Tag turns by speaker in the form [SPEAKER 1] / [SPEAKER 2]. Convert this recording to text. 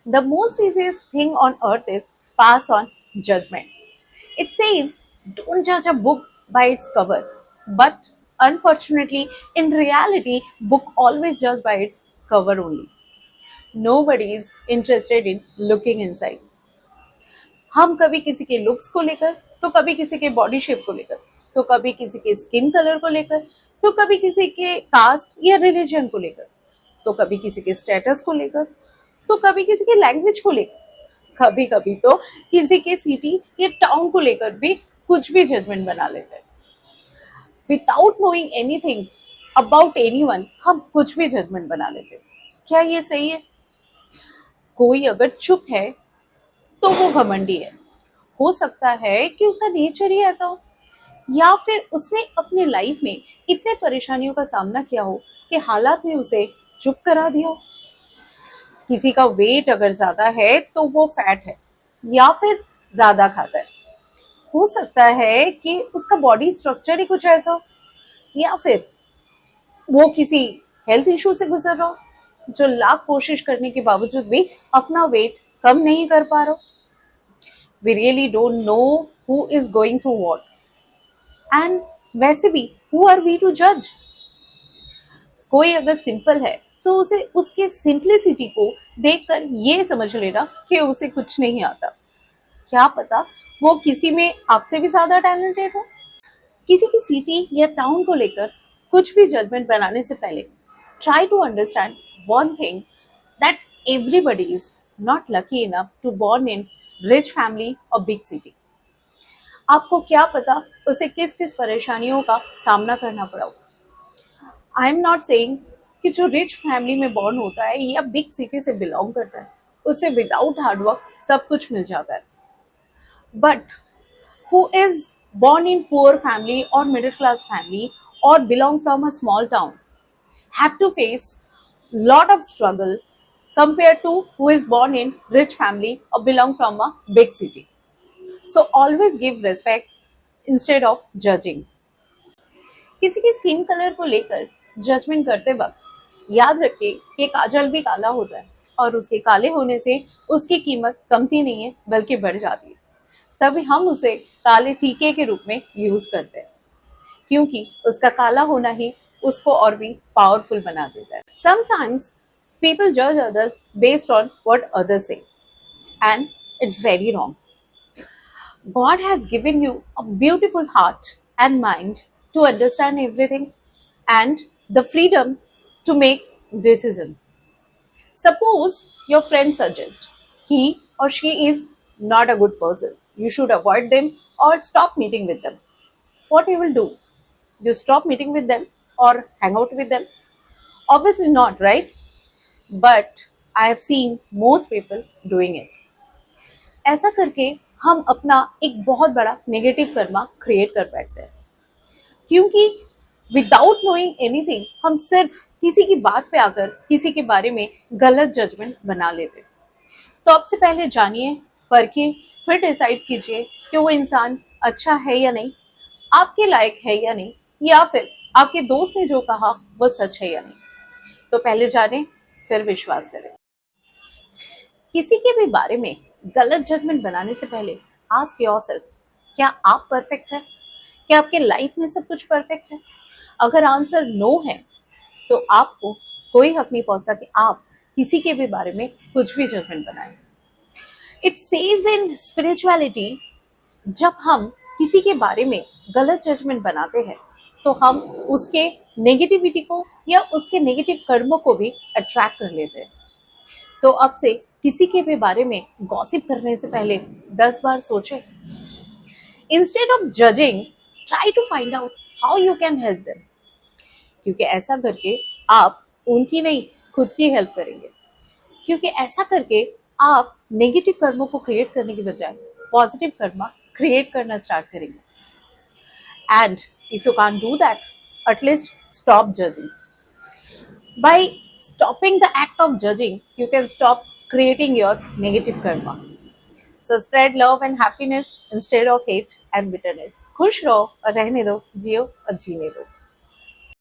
[SPEAKER 1] The most easiest thing on earth is pass on judgment. It says, don't judge a book by its cover. But unfortunately, in reality, book always judged by its cover only. Nobody is interested in looking inside. हम कभी किसी के looks को लेकर, तो कभी किसी के बॉडी शेप को लेकर, तो कभी किसी के स्किन कलर को लेकर, तो कभी किसी के कास्ट या रिलीजन को लेकर, तो कभी किसी के स्टेटस को लेकर, तो कभी किसी के लैंग्वेज को लेकर, कभी कभी तो किसी के सिटी या टाउन को लेकर भी कुछ भी जजमेंट बना लेते हैं। Without knowing anything about anyone हम कुछ भी जजमेंट बना लेते हैं। क्या ये सही है? कोई अगर चुप है तो वो घमंडी है। हो सकता है कि उसका नेचर ही ऐसा हो, या फिर उसने अपने लाइफ में इतने परेशानियों का सामना किया हो कि हालात ने उसे चुप करा दिया हो। किसी का वेट अगर ज्यादा है तो वो फैट है या फिर ज्यादा खाता है। हो सकता है कि उसका बॉडी स्ट्रक्चर ही कुछ ऐसा हो, या फिर वो किसी हेल्थ इशू से गुजर रहा हो जो लाख कोशिश करने के बावजूद भी अपना वेट कम नहीं कर पा रहा। We really don't know who is going through what. And वैसे भी who are we to judge? कोई अगर सिंपल है तो उसे उसके सिंपलिसिटी को देखकर ये समझ लेना कि उसे कुछ नहीं आता। क्या पता वो किसी में आपसे भी ज्यादा टैलेंटेड हो। किसी की सिटी या टाउन को लेकर कुछ भी जजमेंट बनाने से पहले try to understand one thing, that everybody is not lucky enough to born in rich family और बिग सिटी। आपको क्या पता उसे किस किस परेशानियों का सामना करना पड़ा हो। आई एम नॉट सेइंग कि जो रिच फैमिली में बॉर्न होता है या बिग सिटी से बिलोंग करता है उसे विदाउट हार्डवर्क सब कुछ मिल जाता है। But who is born in poor family or middle class family or belong from a small town have to face lot of struggle compared to who is born in rich family or belong from a big city. So always give respect instead of judging. किसी की skin colour को लेकर judgement करते वक्त याद रखिए कि काजल भी काला होता है और उसके काले होने से उसकी कीमत कमती नहीं है बल्कि बढ़ जाती है। तभी हम उसे काले टीके के रूप में यूज करते हैं, क्योंकि उसका काला होना ही उसको और भी पावरफुल बना देता है। Sometimes people judge others based on what others say, and it's very wrong. God has given you a beautiful heart and mind to understand everything and the freedom to make decisions. Suppose your friend suggests he or she is not a good person, you should avoid them or stop meeting with them. What you will do? You stop meeting with them or hang out with them? Obviously not, right? But I have seen most people doing it. ऐसा करके हम अपना एक बहुत बड़ा negative Karma create कर बैठते हैं, क्योंकि विदाउट नोइंग एनीथिंग हम सिर्फ किसी की बात पे आकर किसी के बारे में गलत जजमेंट बना लेते। तो अब से पहले जानिए, परखिए, फिर डिसाइड कीजिए कि वो इंसान अच्छा है या नहीं, आपके लायक है या नहीं, या फिर आपके दोस्त ने जो कहा वो सच है या नहीं। तो पहले जाने फिर विश्वास करें। किसी के भी बारे में गलत जजमेंट बनाने से पहले आस्क योरसेल्फ, क्या आप परफेक्ट है? क्या आपके लाइफ में सब कुछ परफेक्ट है? अगर आंसर नो है तो आपको कोई हक नहीं पहुंचता कि आप किसी के भी बारे में कुछ भी जजमेंट बनाएं। इट सेज इन स्पिरिचुअलिटी, जब हम किसी के बारे में गलत जजमेंट बनाते हैं तो हम उसके नेगेटिविटी को या उसके नेगेटिव कर्मों को भी अट्रैक्ट कर लेते हैं। तो अब से किसी के भी बारे में गॉसिप करने से पहले 10 बार सोचें। Instead of judging, try to find out how you can help them, क्योंकि ऐसा करके आप उनकी नहीं खुद की हेल्प करेंगे। क्योंकि ऐसा करके आप नेगेटिव कर्मों को क्रिएट करने की बजाय पॉजिटिव कर्मा क्रिएट करना स्टार्ट करेंगे। And if you can't do that, at least stop judging. By stopping the act of judging, you can stop creating your negative karma. So spread love and happiness instead of hate and bitterness. खुश रहो और रहने दो, जियो और जीने दो।